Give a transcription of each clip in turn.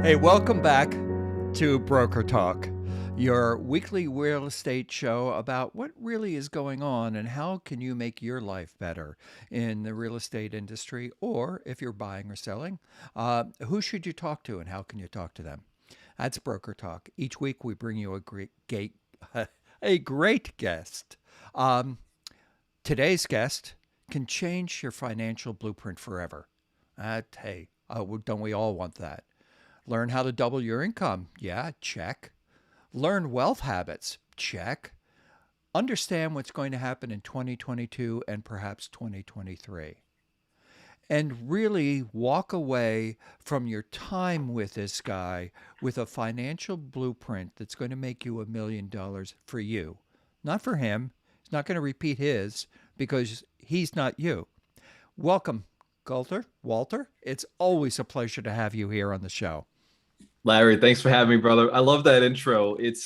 Hey, welcome back to Broker Talk, your weekly real estate show about what really is going on and how can you make your life better in the real estate industry, or if you're buying or selling, who should you talk to and how can you talk to them? That's Broker Talk. Each week we bring you a great guest. Um, Today's guest can change your financial blueprint forever. Hey, don't we all want that? Learn how to double your income. Yeah, check. Learn wealth habits. Check. Understand what's going to happen in 2022 and perhaps 2023. And really walk away from your time with this guy with a financial blueprint that's going to make you $1 million for you. Not for him. He's not going to repeat his because he's not you. Welcome, Walter. It's always a pleasure to have you here on the show. Larry, thanks for having me, brother. I love that intro. It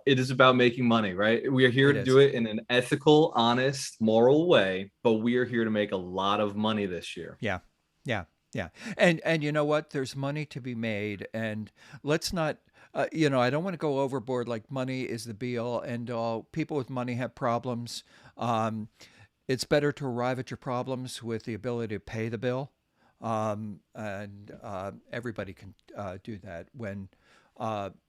is about making money, right? We are here It to is. do it in an ethical, honest, moral way, but we are here to make a lot of money this year. Yeah, yeah, yeah. And you know what? There's money to be made, and let's not. I don't want to go overboard. Like money is the be all end all. People with money have problems. Um, it's better to arrive at your problems with the ability to pay the bill, and everybody can do that. When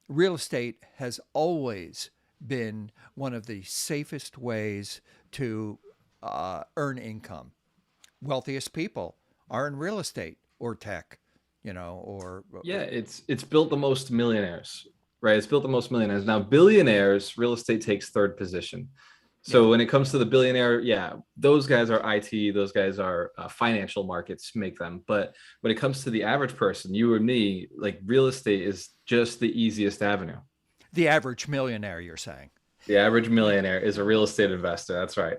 real estate has always been one of the safest ways to earn income. Wealthiest people are in real estate or tech, or Yeah, it's built the most millionaires, right? It's built the most millionaires. Now, billionaires, real estate takes third position. yeah, So when it comes to the billionaire, yeah, those guys are IT, those guys are financial markets make them. But when it comes to the average person, you or me, like real estate is just the easiest avenue. the average millionaire, you're saying. The average millionaire is a real estate investor. That's right.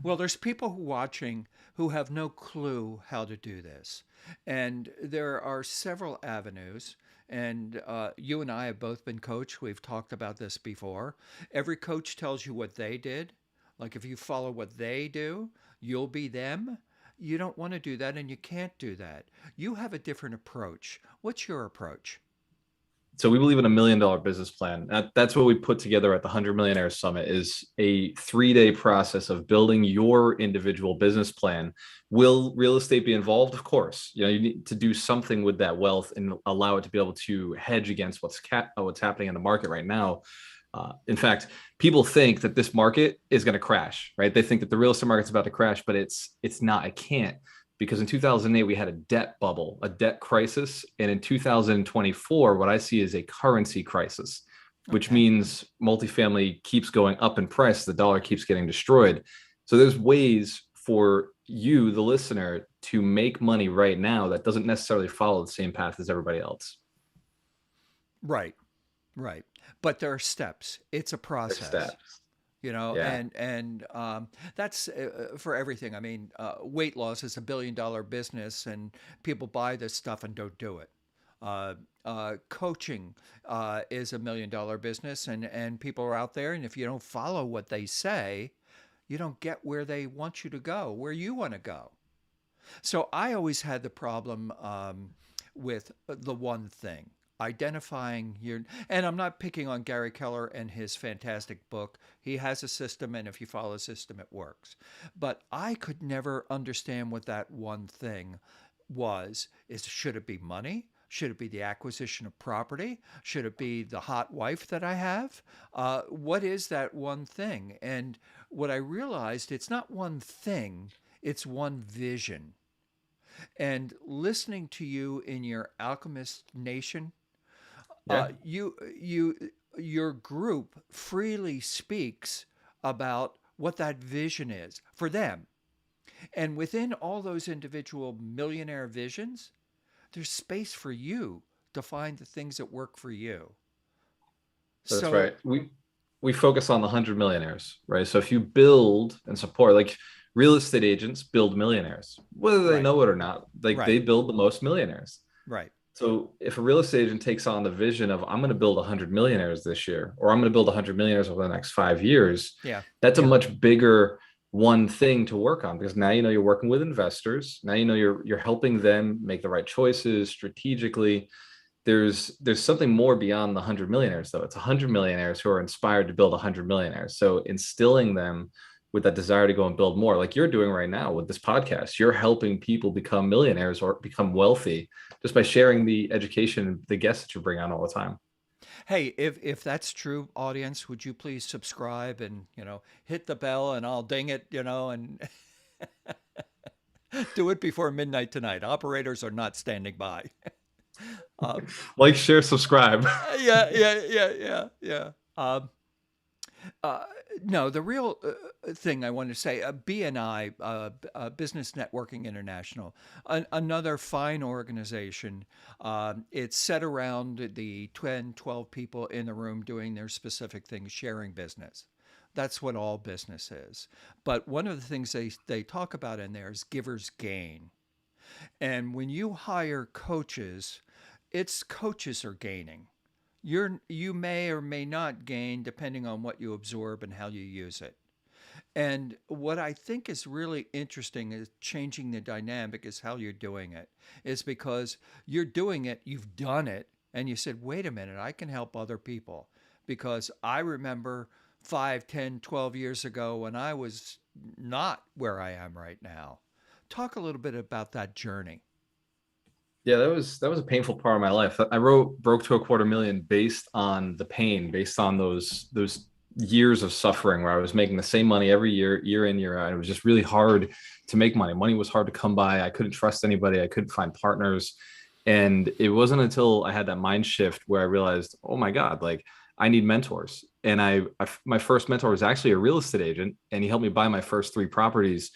Well, there's people who watching who have no clue how to do this. And there are several avenues. And you and I have both been coached. We've talked about this before. Every coach tells you what they did. Like if you follow what they do, you'll be them. You don't want to do that and you can't do that. You have a different approach. What's your approach? So we believe in $1 million business plan. That's what we put together at the 100 Millionaires Summit is a 3-day process of building your individual business plan. Will real estate be involved? Of course. You need to do something with that wealth and allow it to be able to hedge against what's happening in the market right now. In fact, people think that this market is going to crash, right? They think that the real estate market's about to crash, but it's not. It can't, because in 2008 we had a debt bubble, a debt crisis, and in 2024 what I see is a currency crisis, which Okay. means multifamily keeps going up in price, the dollar keeps getting destroyed. So there's ways for you, the listener, to make money right now that doesn't necessarily follow the same path as everybody else. Right. Right. But there are steps. It's a There's process. steps. Yeah. And that's for everything. I mean, weight loss is $1 billion business, and people buy this stuff and don't do it. Coaching is $1 million business, and people are out there, and if you don't follow what they say, you don't get where they want you to go, where you want to go. So I always had the problem with the one thing, identifying your, and I'm not picking on Gary Keller and his fantastic book. He has a system, and if you follow a system, it works. But I could never understand what that one thing was. Should it be money? Should it be the acquisition of property? Should it be the hot wife that I have? What is that one thing? And what I realized, it's not one thing, it's one vision. And listening to you in your Alchemist Nation, Yeah. your group freely speaks about what that vision is for them. And within all those individual millionaire visions, there's space for you to find the things that work for you. That's So, right. We focus on the 100 millionaires, right? So if you build and support, like real estate agents build millionaires, whether they right, know it or not, like they right, build the most millionaires. right. So if a real estate agent takes on the vision of I'm going to build 100 millionaires this year, or I'm going to build 100 millionaires over the next 5 years, Yeah, that's a yeah, much bigger one thing to work on, because now you know you're working with investors. Now you know you're helping them make the right choices strategically. there's something more beyond the 100 millionaires, though. It's 100 millionaires who are inspired to build 100 millionaires. So instilling them with that desire to go and build more, like you're doing right now with this podcast, you're helping people become millionaires or become wealthy just by sharing the education, the guests that you bring on all the time. Hey, if that's true, audience, would you please subscribe and, hit the bell and I'll ding it, and do it before midnight tonight. Operators are not standing by. Um, Like, share, subscribe. yeah. Uh, no, the real thing I want to say, BNI, Business Networking International, another fine organization. It's set around the 10, 12 people in the room doing their specific things, sharing business. That's what all business is. But one of the things they talk about in there is givers gain. And when you hire coaches, it's coaches are gaining. You may or may not gain depending on what you absorb and how you use it. And what I think is really interesting is changing the dynamic is how you're doing it. Is because you're doing it, you've done it, and you said, wait a minute, I can help other people. Because I remember 5, 10, 12 years ago when I was not where I am right now. Talk a little bit about that journey. Yeah, that was a painful part of my life. I wrote Broke to a Quarter Million based on the pain, based on those years of suffering where I was making the same money every year, year in, year out. It was just really hard to make money. Money was hard to come by. I couldn't trust anybody. I couldn't find partners. And it wasn't until I had that mind shift where I realized, oh my God, like I need mentors. And my first mentor was actually a real estate agent, and he helped me buy my first three properties.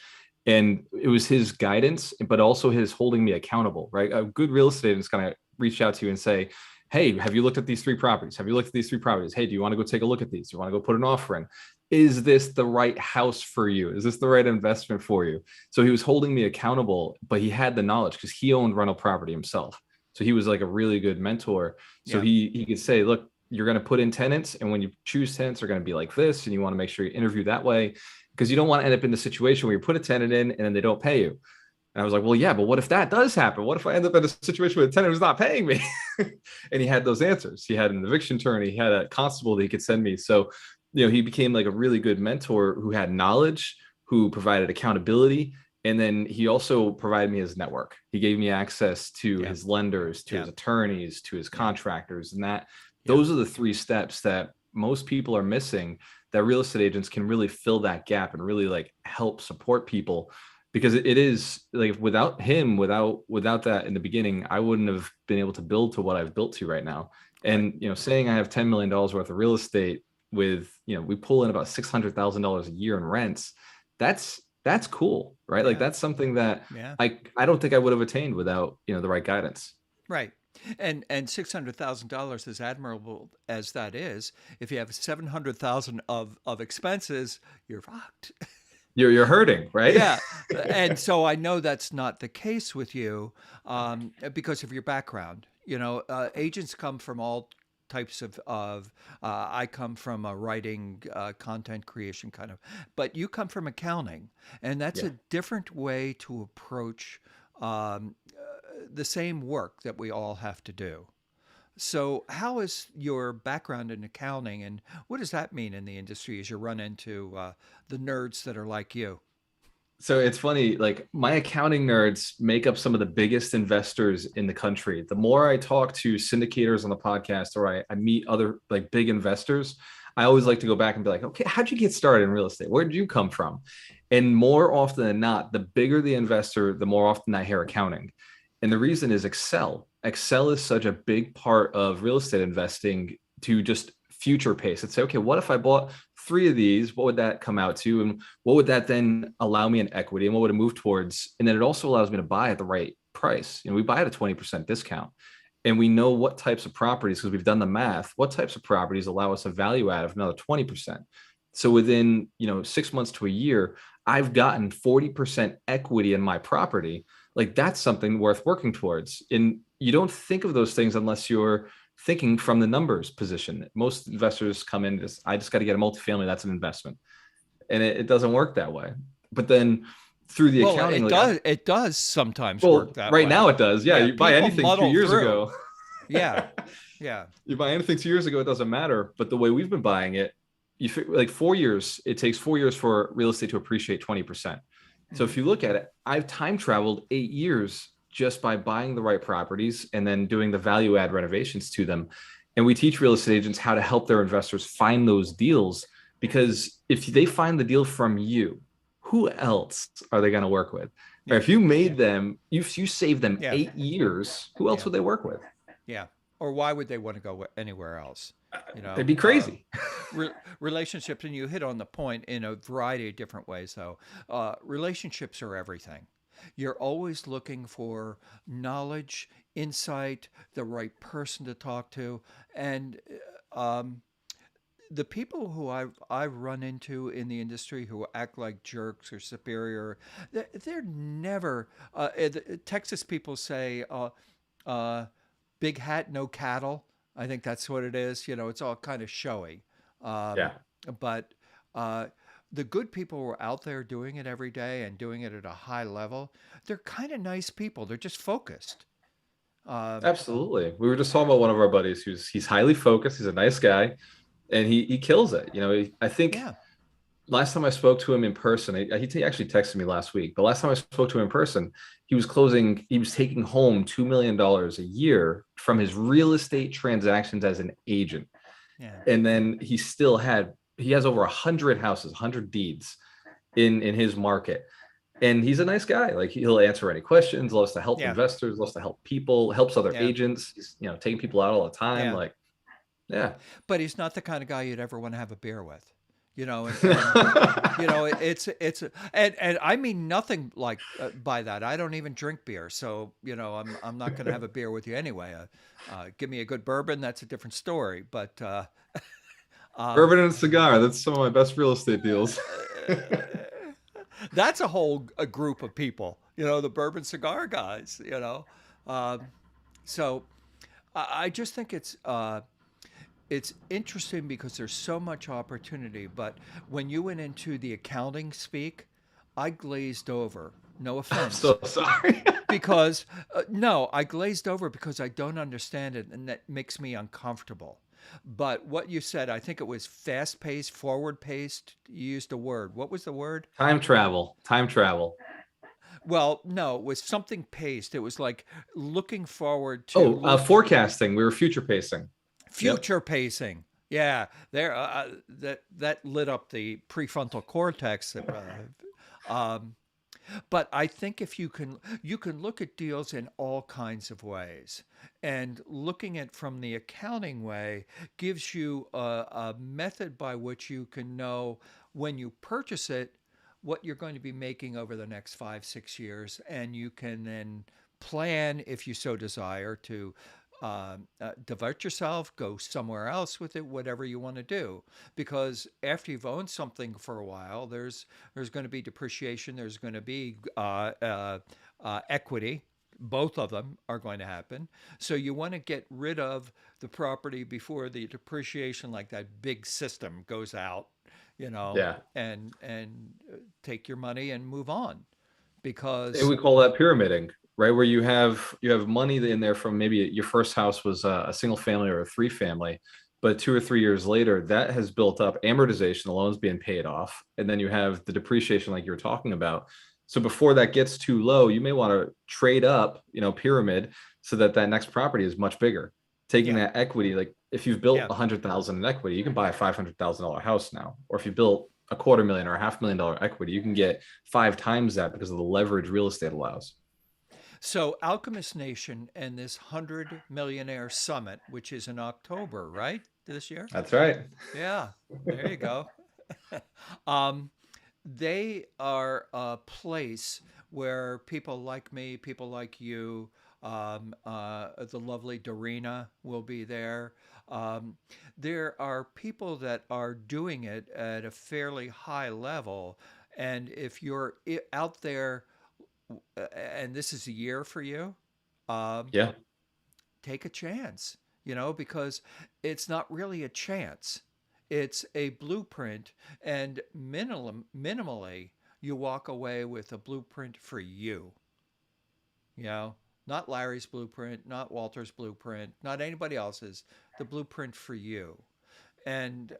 And it was his guidance, but also his holding me accountable, right? A good real estate agent is going to reach out to you and say, hey, have you looked at these three properties? Have you looked at these three properties? Hey, do you want to go take a look at these? Do you want to go put an offer in? Is this the right house for you? Is this the right investment for you? So he was holding me accountable, but he had the knowledge because he owned rental property himself. So he was like a really good mentor. So Yeah. he could say, look, you're going to put in tenants, and when you choose tenants, they're going to be like this, and you want to make sure you interview that way, because you don't want to end up in the situation where you put a tenant in and then they don't pay you. And I was like, well, yeah, but what if that does happen? What if I end up in a situation where the tenant was not paying me? And he had those answers. He had an eviction attorney, he had a constable that he could send me. So, he became like a really good mentor who had knowledge, who provided accountability. And then he also provided me his network. He gave me access to Yeah. his lenders, to Yeah. his attorneys, to his Yeah. contractors. And that Yeah. those are the three steps that most people are missing, that real estate agents can really fill that gap and really like help support people, because it is like without him, without that in the beginning, I wouldn't have been able to build to what I've built to right now. Right. And saying I have $10 million worth of real estate with, we pull in about $600,000 a year in rents, that's cool, right? Like Yeah. that's something that Yeah. I don't think I would have attained without the right guidance. Right. And $600,000, as admirable as that is, if you have 700,000 of expenses, you're fucked. You're hurting, right? Yeah. And so I know that's not the case with you, because of your background. Agents come from all types of I come from a writing, content creation kind of, but you come from accounting, and that's Yeah. a different way to approach um, the same work that we all have to do. So, how is your background in accounting, and what does that mean in the industry as you run into the nerds that are like you? So it's funny, like my accounting nerds make up some of the biggest investors in the country. The more I talk to syndicators on the podcast, or I meet other like big investors, I always like to go back and be like, okay, how'd you get started in real estate? Where did you come from? And more often than not, the bigger the investor, the more often I hear accounting. And the reason is Excel. Excel is such a big part of real estate investing, to just future pace and say, okay, what if I bought three of these? What would that come out to? And what would that then allow me in equity? And what would it move towards? And then it also allows me to buy at the right price. We buy at a 20% discount. And we know what types of properties, because we've done the math, what types of properties allow us a value add of another 20%. So within 6 months to a year, I've gotten 40% equity in my property. Like that's something worth working towards. And you don't think of those things unless you're thinking from the numbers position. Most investors come in as, I just got to get a multifamily, that's an investment. And it doesn't work that way. But then through the Well, accounting, it like, does. It does sometimes work well, that right way. now it does. Yeah, Yeah, you buy people anything two muddle years through. ago. Yeah. Yeah. You buy anything 2 years ago, it doesn't matter. But the way we've been buying it, like 4 years, it takes 4 years for real estate to appreciate 20%. So Hmm. if you look at it, I've time traveled 8 years just by buying the right properties and then doing the value add renovations to them. And we teach real estate agents how to help their investors find those deals, because if they find the deal from you, who else are they going to work with? Or Yeah. if you made them, you saved them Yeah. 8 years, who else Yeah. would they work with? Yeah. Or why would they want to go anywhere else? You They'd know, be crazy. relationships, and you hit on the point in a variety of different ways, though. Relationships are everything. You're always looking for knowledge, insight, the right person to talk to. And um, the people who I've run into in the industry who act like jerks or superior, they're never. Texas people say, uh, "Big hat, no cattle." I think that's what it is. You know, it's all kind of showy, um, Yeah, but uh, the good people who are out there doing it every day and doing it at a high level, they're kind of nice people. They're just focused. Um, absolutely. We were just talking about one of our buddies he's highly focused. He's a nice guy, and he kills it. I think yeah, last time I spoke to him in person, he actually texted me last week. The last time I spoke to him in person, he was taking home $2 million a year from his real estate transactions as an agent, yeah, and then he has over 100 houses, 100 deeds in his market. And he's a nice guy. Like, he'll answer any questions, loves to help yeah, investors, loves to help people, helps other yeah, agents. He's, taking people out all the time. yeah. Like, yeah. But he's not the kind of guy you'd ever want to have a beer with, and it's and I mean nothing like by that. I don't even drink beer, so I'm not going to have a beer with you anyway. Give me a good bourbon, that's a different story. But um, Bourbon and a cigar. That's some of my best real estate deals. that's a whole a group of people, the bourbon cigar guys. Um, so I just think it's interesting because there's so much opportunity. But when you went into the accounting speak, I glazed over. No I'm offense, so sorry. because no, I glazed over because I don't understand it, and that makes me uncomfortable. But what you said, I think it was fast paced, forward paced. You used a word. What was the word? Time travel. Time travel. Well, no, it was something paced. It was like looking forward to Oh, forecasting. We were future pacing. Yep. future pacing. Yeah, there that lit up the prefrontal cortex. Um, but I think if you can look at deals in all kinds of ways, and looking at from the accounting way gives you a method by which you can know when you purchase it what you're going to be making over the next 5 6 years, and you can then plan if you so desire to divert yourself, go somewhere else with it, whatever you want to do. Because after you've owned something for a while, there's going to be depreciation, there's going to be equity. Both of them are going to happen. So you want to get rid of the property before the depreciation, like that big system, goes out, you know, Yeah. and take your money and move on. And Because we call that pyramiding, right? Where you have money in there from, maybe your first house was a single family or a three family, but 2 or 3 years later, that has built up amortization, the loan's being paid off, and then you have the depreciation like you were talking about. So before that gets too low, you may want to trade up, pyramid, so that that next property is much bigger. Taking yeah, that equity, like if you've built yeah. 100,000 in equity, you can buy a $500,000 house now. Or if you built a quarter million or a $500,000 equity, you can get 5 times that because of the leverage real estate allows. So Alchemist Nation and this 100 Millionaire Summit, which is in October, right? This year? That's right. Yeah, there you go. um, they are a place where people like me, people like you, the lovely Dorina will be there. Um, there are people that are doing it at a fairly high level. And if you're out there, and this is a year for you, um, Yeah. take a chance, because it's not really a chance. It's a blueprint, and minimally, you walk away with a blueprint for you, you know? not Larry's blueprint, not Walter's blueprint, not anybody else's, the blueprint for you. And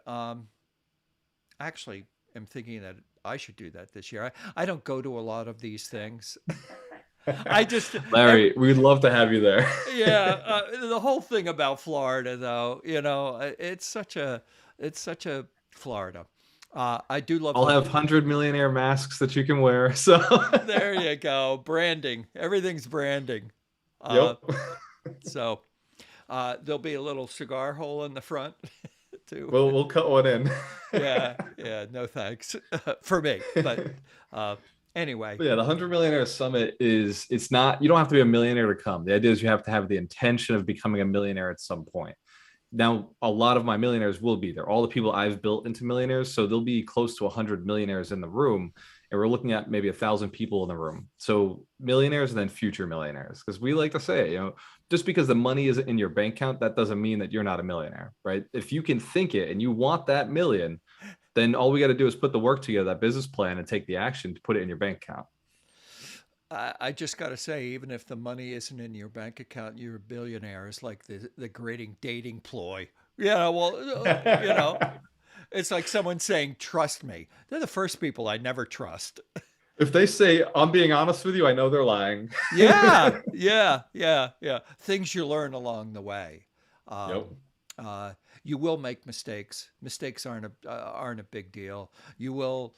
actually, I'm thinking that I should do that this year. I don't go to a lot of these things. I just, every, Larry, we'd love to have you there. yeah, the whole thing about Florida, though, it's such a Florida. I do love I'll the, have 100 millionaire masks that you can wear. So, there you go, branding. Everything's branding. Uh, yep. so there'll be a little cigar hole in the front too. We'll cut one in. Yeah, yeah, no thanks for me. But uh, anyway, Yeah, the 100 Millionaire Summit is it's not you don't have to be a millionaire to come. The idea is you have to have the intention of becoming a millionaire at some point. Now, a lot of my millionaires will be there. All the people I've built into millionaires, so there'll be close to 100 millionaires in the room, and we're looking at maybe 1,000 people in the room. So millionaires and then future millionaires, because we like to say, just because the money isn't in your bank account, that doesn't mean that you're not a millionaire, right? If you can think it and you want that million, then all we got to do is put the work together, that business plan, and take the action to put it in your bank account. I just got to say, even if the money isn't in your bank account, you're a billionaire. It's like the grading dating ploy. Yeah, well, it's like someone saying, "Trust me." They're the first people I never trust. If they say I'm being honest with you, I know they're lying. Yeah, yeah, yeah, yeah. Things you learn along the way. Yep. Um, you will make mistakes. Mistakes aren't a big deal. You will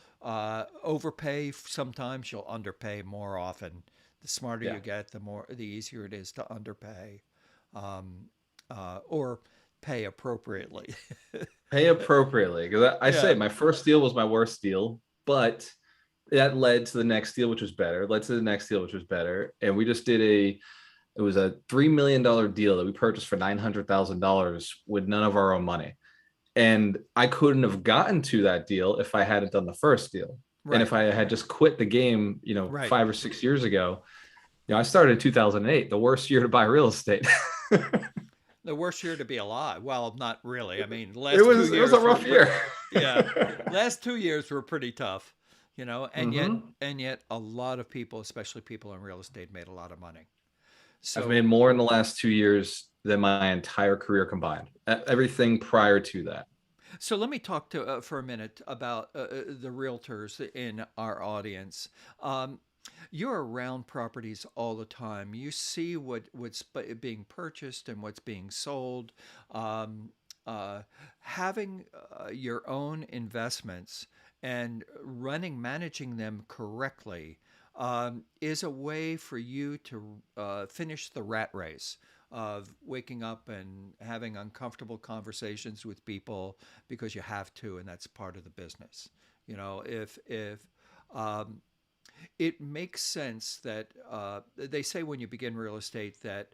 overpay sometimes. You'll underpay more often. The smarter Yeah. you get, the easier it is to underpay, um, or pay appropriately. Pay appropriately. Because I say Yeah, my first deal was my worst deal, but that led to the next deal, which was better, led to the next deal, which was better. And we just did it was a $3 million deal that we purchased for $900,000 with none of our own money. And I couldn't have gotten to that deal if I hadn't done the first deal. And right, if I had just quit the game, right. 5 or 6 years ago, I started in 2008, the worst year to buy real estate. The worst year to be alive. Well, not really. I mean, the it last two was it was a years were rough pretty. year. Yeah, last 2 years were pretty tough, and yet hmm a lot of people, especially people in real estate, made a lot of money. I've made So more in the last 2 years than my entire career combined. Everything prior to that. so let me talk to for a minute about the realtors in our audience. Um, you're around properties all the time. You see what's being purchased and what's being sold. Um, uh, having your own investments and managing them correctly is a way for you to finish the rat race of waking up and having uncomfortable conversations with people because you have to, and that's part of the business. If um, it makes sense that they say when you begin real estate that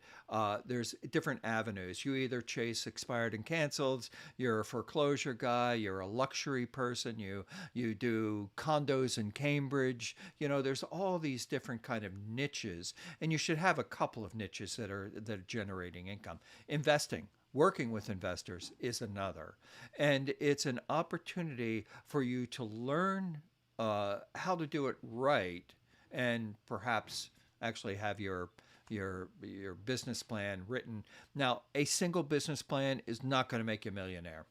there's different avenues. You either chase expired and canceled, you're a foreclosure guy, you're a luxury person, you do condos in Cambridge. There's all these different kind of niches, and you should have a couple of niches that are generating income. Investing. Working with investors is another. And it's an opportunity for you to learn how to do it right, and perhaps actually have your business plan written. Now, a single business plan is not going to make you a millionaire.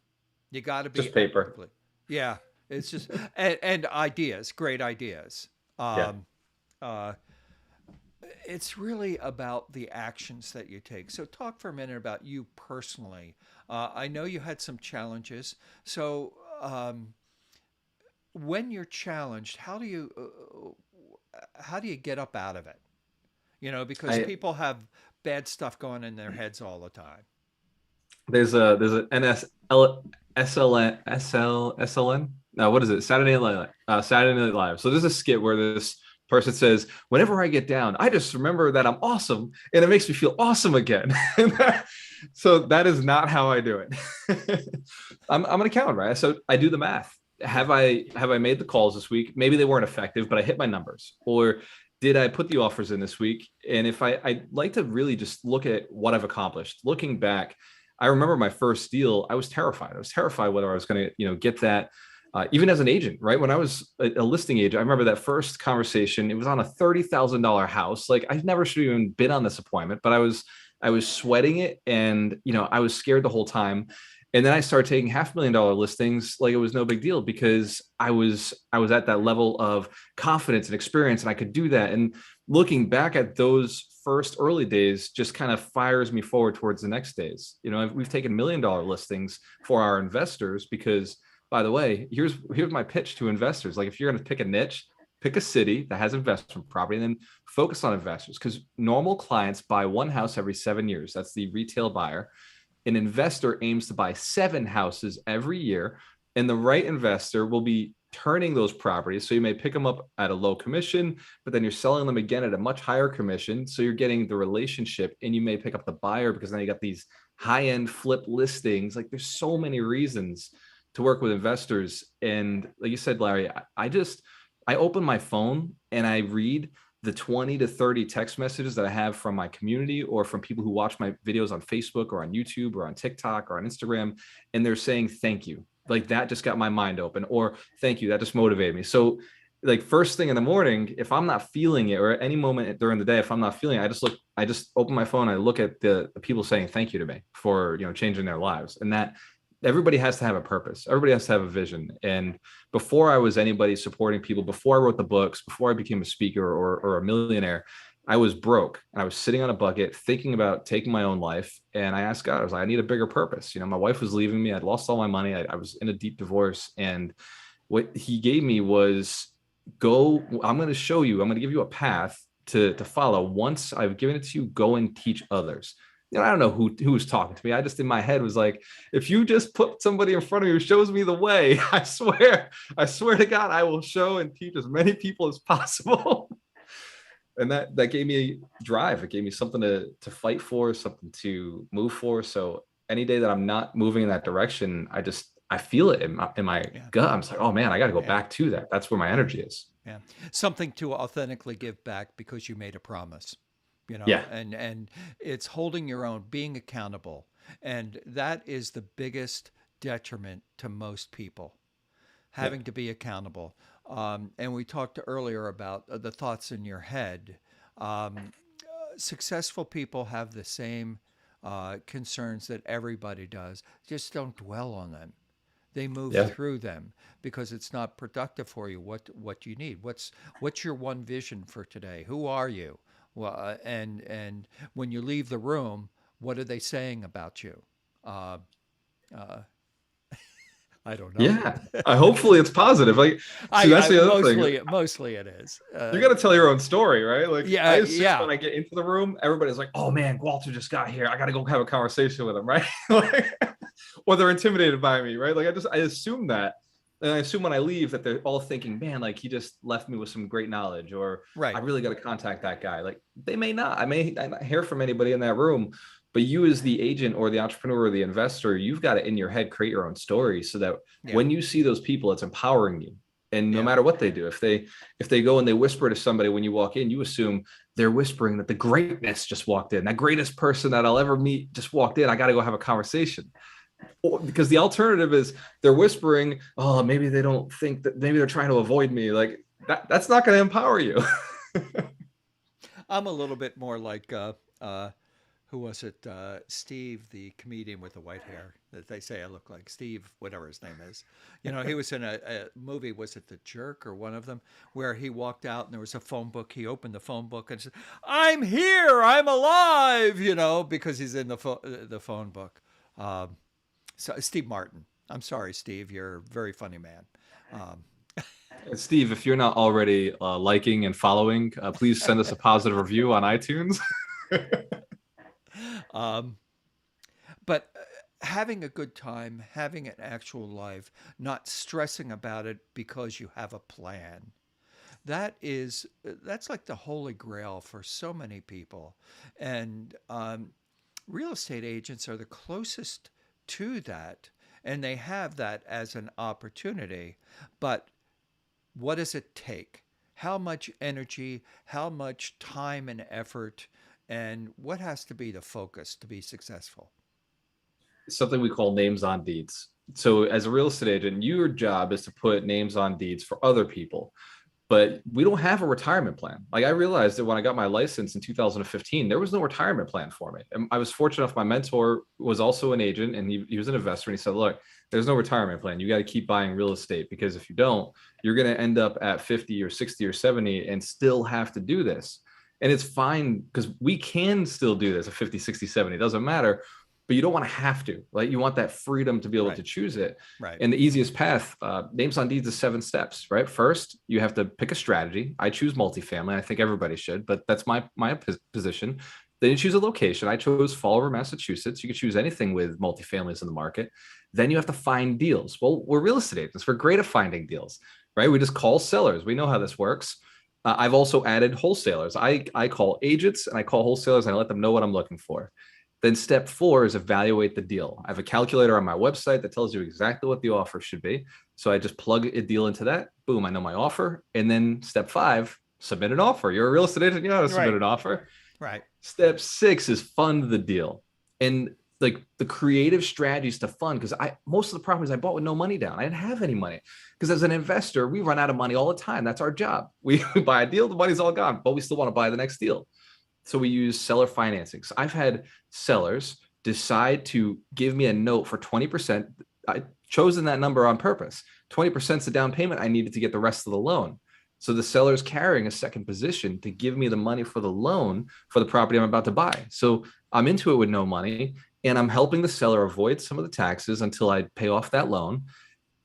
You got to be Just paper. actively, yeah. It's just and ideas, great ideas. Yeah. Um, uh, it's really about the actions that you take. So, talk for a minute about you personally. I know you had some challenges. So, when you're challenged, how do you get up out of it? Because I people have bad stuff going in their heads all the time. there's a NSL SLN SL SLN. No, what is it? Saturday Night Live. So there's a skit where this person says, "Whenever I get down, I just remember that I'm awesome, and it makes me feel awesome again." So that is not how I do it. I'm an accountant, right? So I do the math. Yeah. Have I made the calls this week? Maybe they weren't effective, but I hit my numbers. Or did I put the offers in this week? And if I like to really just look at what I've accomplished. Looking back, I remember my first deal. I was terrified. I was terrified whether I was going to, get that even as an agent, right? When I was a listing agent, I remember that first conversation. It was on a $30,000 house. Like I never should have even been on this appointment, but I was sweating it, and I was scared the whole time. And then I started taking $500,000 listings like it was no big deal because I was at that level of confidence and experience, and I could do that. And looking back at those first early days just kind of fires me forward towards the next days. We've taken $1 million listings for our investors because, by the way, here's my pitch to investors. Like if you're going to pick a niche, pick a city that has investment property and then focus on investors, because normal clients buy one house every 7 years. That's the retail buyer. An investor aims to buy 7 houses every year, and the right investor will be turning those properties. So you may pick them up at a low commission, but then you're selling them again at a much higher commission. So you're getting the relationship, and you may pick up the buyer because now you got these high-end flip listings. Like there's so many reasons to work with investors. And like you said, Larry, I open my phone and I read the 20 to 30 text messages that I have from my community or from people who watch my videos on Facebook or on YouTube or on TikTok or on Instagram. And they're saying, thank you. Like that just got my mind open, or thank you. That just motivated me. So like first thing in the morning, if I'm not feeling it, or at any moment during the day, if I'm not feeling it, I just open my phone. I look at the people saying thank you to me for, changing their lives. And that everybody has to have a purpose. Everybody has to have a vision. And before I was anybody supporting people, before I wrote the books, before I became a speaker or a millionaire, I was broke and I was sitting on a bucket thinking about taking my own life. And I asked God, I was like, I need a bigger purpose. My wife was leaving me. I'd lost all my money. I was in a deep divorce. And what he gave me was I'm going to show you, I'm going to give you a path to follow. Once I've given it to you, go and teach others. I don't know who was talking to me. I just in my head was like, if you just put somebody in front of me who shows me the way, I swear to God, I will show and teach as many people as possible. And that gave me drive. It gave me something to fight for, something to move for. So any day that I'm not moving in that direction, I feel it in my Yeah. gut. I'm just like, oh man, I got to go Yeah. back to that. That's where my Yeah. energy is. Yeah. Something to authentically give back because you made a promise, Yeah. and it's holding your own, being accountable. And that is the biggest detriment to most people, Yeah. having to be accountable. And we talked earlier about the thoughts in your head. Um, Successful people have the same concerns that everybody does. Just don't dwell on them. They move Yeah. through them because it's not productive for you. What you need? What's your one vision for today? Who are you? Well, and when you leave the room, what are they saying about you? Uh, uh, I don't know. Yeah. Hopefully it's positive. Like, see, that's I the other thing. mostly it is. You got to tell your own story, right? Like, I Yeah, assume yeah. when I get into the room, everybody's like, "Oh man, Walter just got here. I got to go have a conversation with him," right? Like, or they're intimidated by me, right? Like, I assume that, and I assume when I leave that they're all thinking, "Man, like he just left me with some great knowledge," or "I Right. really got to contact that guy." Like, they may not. I may not hear from anybody in that room, but you, as the agent or the entrepreneur or the investor, you've got to in your head create your own story so that Yeah. when you see those people, it's empowering you. And no Yeah. matter what they do, if they go and they whisper to somebody when you walk in, you assume they're whispering that the greatness just walked in, that greatest person that I'll ever meet just walked in. I got to go have a conversation. Because the alternative is they're whispering, oh, maybe they don't think that, maybe they're trying to avoid me. Like that's not going to empower you. I'm a little bit more like who was it? Steve, the comedian with the white hair that they say I look like. Steve, whatever his name is. He was in a movie. Was it The Jerk or one of them, where he walked out and there was a phone book. He opened the phone book and said, "I'm here. I'm alive." Because he's in the phone book. Um, so Steve Martin. I'm sorry, Steve. You're a very funny man. Um, Steve, if you're not already liking and following, please send us a positive review on iTunes. um, but having a good time, having an actual life, not stressing about it because you have a plan. That's like the holy grail for so many people, and real estate agents are the closest to that, and they have that as an opportunity. But what does it take? How much energy? How much time and effort? And what has to be the focus to be successful? Something we call names on deeds. So as a real estate agent, your job is to put names on deeds for other people, but we don't have a retirement plan. Like I realized that when I got my license in 2015, there was no retirement plan for me. And I was fortunate enough, my mentor was also an agent and he was an investor. And he said, look, there's no retirement plan. You got to keep buying real estate because if you don't, you're going to end up at 50 or 60 or 70 and still have to do this. And it's fine because we can still do this at 50, 60, 70. It doesn't matter, but you don't want to have to. Like you want that freedom to be able Right. to choose it. Right. And the easiest path, names on deeds is 7 steps, right? First, you have to pick a strategy. I choose multifamily. I think everybody should, but that's my position. Then you choose a location. I chose Fall River, Massachusetts. You could choose anything with multifamilies in the market. Then you have to find deals. Well, we're real estate agents. We're great at finding deals, right? We just call sellers. We know how this works. I've also added wholesalers. I call agents and I call wholesalers and I let them know what I'm looking for. Then step 4 is evaluate the deal. I have a calculator on my website that tells you exactly what the offer should be. So I just plug a deal into that. Boom, I know my offer. And then step 5, submit an offer. You're a real estate agent, you know how to submit Right. an offer. Right. Step 6 is fund the deal. And like the creative strategies to fund, because I most of the properties I bought with no money down. I didn't have any money. Because as an investor, we run out of money all the time. That's our job. We buy a deal, the money's all gone, but we still want to buy the next deal. So we use seller financing. So I've had sellers decide to give me a note for 20%. I chosen that number on purpose. 20% is the down payment I needed to get the rest of the loan. So the seller's carrying a second position to give me the money for the loan for the property I'm about to buy. So I'm into it with no money and I'm helping the seller avoid some of the taxes until I pay off that loan.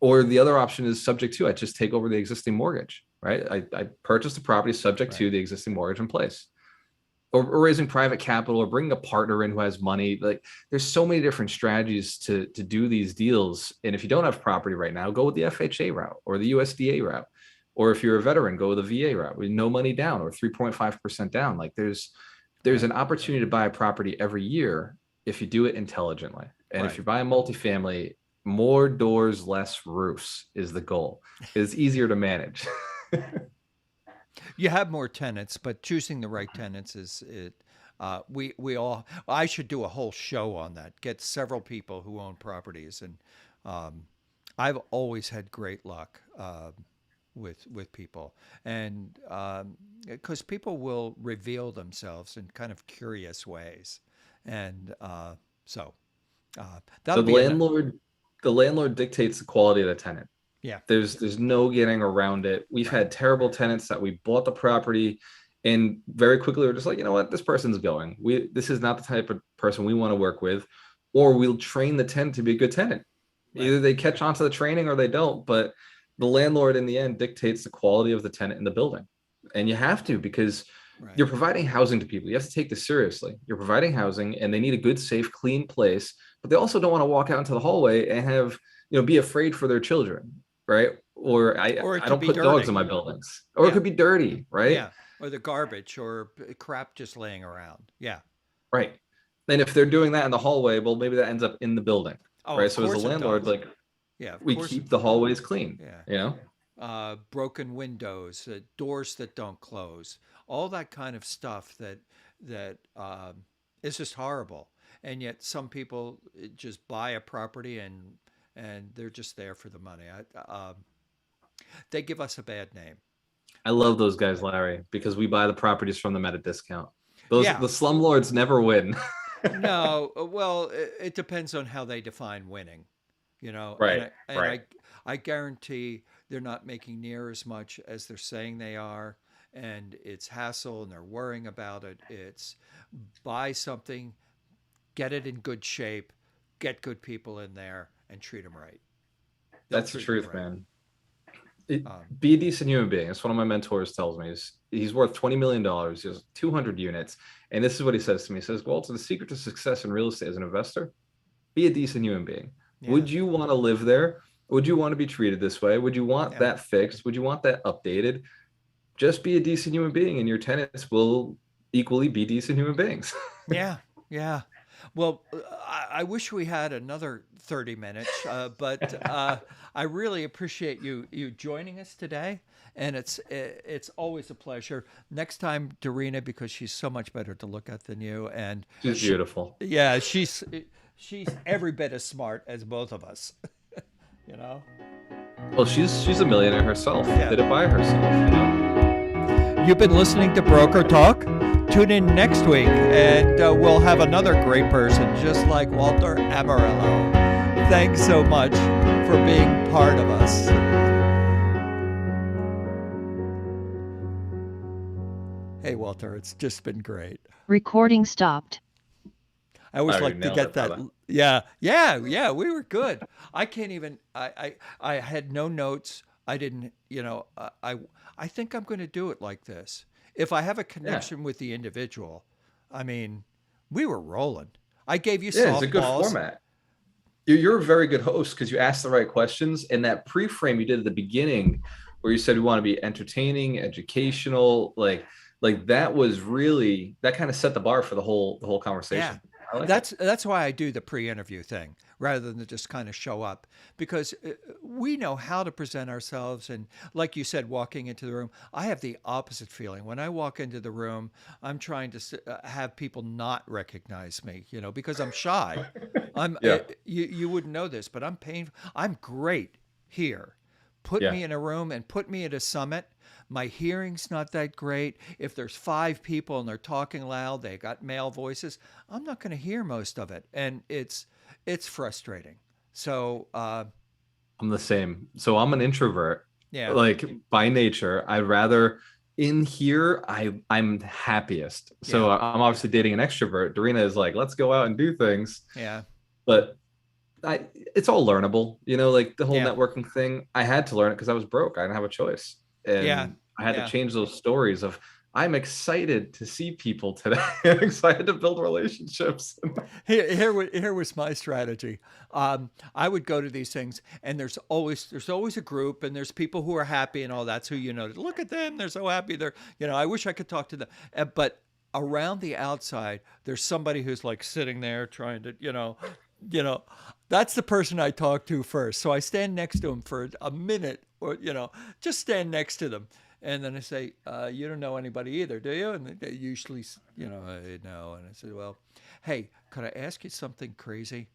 Or the other option is subject to, I just take over the existing mortgage, right? I purchase the property subject Right. to the existing mortgage in place or raising private capital or bringing a partner in who has money. Like there's so many different strategies to do these deals. And if you don't have property right now, go with the FHA route or the USDA route. Or if you're a veteran, go with the VA route with no money down or 3.5% down. Like there's Right. an opportunity to buy a property every year if you do it intelligently. And if Right. you buy a multifamily, more doors, less roofs is the goal. It's easier to manage. You have more tenants, but choosing the right tenants is it. We all. I should do a whole show on that. Get several people who own properties, and um, I've always had great luck with people, and because people will reveal themselves in kind of curious ways, and so So that'll be an the landlord dictates the quality of the tenant. yeah. There's no getting around it. We've Right. had terrible tenants that we bought the property and very quickly we're just like, you know what, this person's going. This is not the type of person we want to work with, or we'll train the tenant to be a good tenant. Right. Either they catch on to the training or they don't, but the landlord in the end dictates the quality of the tenant in the building. And you have to because Right. you're providing housing to people. You have to take this seriously. You're providing housing and they need a good, safe, clean place, but they also don't want to walk out into the hallway and have, be afraid for their children, right? Or Or it I could don't be put dogs dirty. in my buildings. Or it Yeah. could be dirty, right? Yeah. Or the garbage or crap just laying around. Yeah. Right. And if they're doing that in the hallway, well, maybe that ends up in the building, Oh, right? of So as a course it landlord, does. like Yeah, of we course it. keep the hallways clean, Yeah. you know? Broken windows, doors that don't close, all that kind of stuff that is just horrible. And yet some people just buy a property and they're just there for the money. They give us a bad name. I love But those guys, Larry, because we buy the properties from them at a discount. yeah, The slumlords never win. no, well, it depends on how they define winning. And Right, I right. I guarantee they're not making near as much as they're saying they are, and it's hassle, and they're worrying about it. It's buy something, get it in good shape, get good people in there, and treat them right. They'll That's the treat you truth, right. man. Um, Be a decent human being. That's one of my mentors tells me. He's worth $20 million. He has 200 units. And this is what he says to me. He says, Walter, the secret to success in real estate as an investor, be a decent human being. yeah, Would you want to live there? Would you want to be treated this way? Would you want yeah, that fixed? Would you want that updated? Just be a decent human being, and your tenants will equally be decent human beings. yeah, yeah. Well, I wish we had another 30 minutes, but I really appreciate you joining us today, and it's always a pleasure. Next time, Dorina, because she's so much better to look at than you, and She's she, beautiful. yeah, she's every bit as smart as both of us. you know? Well, she's a millionaire herself. Yeah. Did it by herself. You've been listening to Broker Talk. Tune in next week, and we'll have another great person just like Walter Amarelo. Thanks so much for being part of us. Hey, Walter, it's just been great. Recording stopped. I always Oh, you like to nailed get it, that. brother. Yeah. We were good. I can't even. I had no notes. I didn't. I think I'm going to do it like this. If I have a Yeah. connection with the individual, I mean, we were rolling. I gave you Yeah, it's a good softballs. format. You're a very good host because you asked the right questions. And that pre-frame you did at the beginning, where you said we want to be entertaining, educational, like that was really that kind of set the bar for the whole Yeah. conversation. I like it. That's why I do the pre-interview thing rather than just kind of show up, because we know how to present ourselves, and like you said, walking into the room, I have the opposite feeling. When I walk into the room, I'm trying to have people not recognize me, because I'm shy. Yeah. You wouldn't know this, but I'm painful. I'm great here. Put Yeah. me in a room and put me at a summit. My hearing's not that great. If there's 5 people and they're talking loud, they got male voices, I'm not going to hear most of it, and it's frustrating. So I'm the same. So I'm an introvert, yeah, like by nature. I'd rather in here I'm happiest. yeah, So I'm obviously dating an extrovert. Dorina is like, let's go out and do things. yeah, But it's all learnable, like the whole yeah, networking thing. I had to learn it because I was broke. I didn't have a choice. yeah, And I had to yeah. change those stories of I'm excited to see people today. I'm excited to build relationships. Here was my strategy. I would go to these things, and there's always a group, and there's people who are happy and all. That's who Look at them; they're so happy. I wish I could talk to them, but around the outside, there's somebody who's like sitting there trying to, you know, that's the person I talk to first. So I stand next to him for a minute, or just stand next to them. And then I say, "You don't know anybody either, do you?" And they usually, I know. And I said, "Well, hey, could I ask you something crazy?"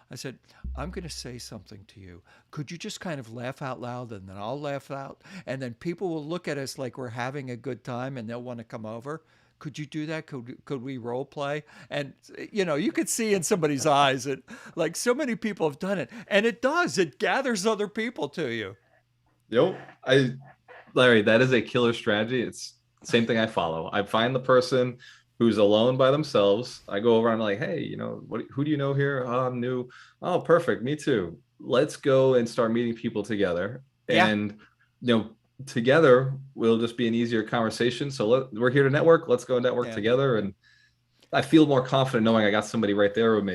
I said, "I'm going to say something to you. Could you just kind of laugh out loud, and then I'll laugh out, and then people will look at us like we're having a good time, and they'll want to come over. Could you do that? Could we role play?" And you could see in somebody's eyes that, like, so many people have done it, and it does. It gathers other people to you. Yep. Larry, that is a killer strategy. It's the same thing I follow. I find the person who's alone by themselves. I go over and I'm like, hey, who do you know here? Oh, I'm new. Oh, perfect. Me too. Let's go and start meeting people together. Yeah, And, together will just be an easier conversation. So we're here to network. Let's go network yeah. together. And I feel more confident knowing I got somebody right there with me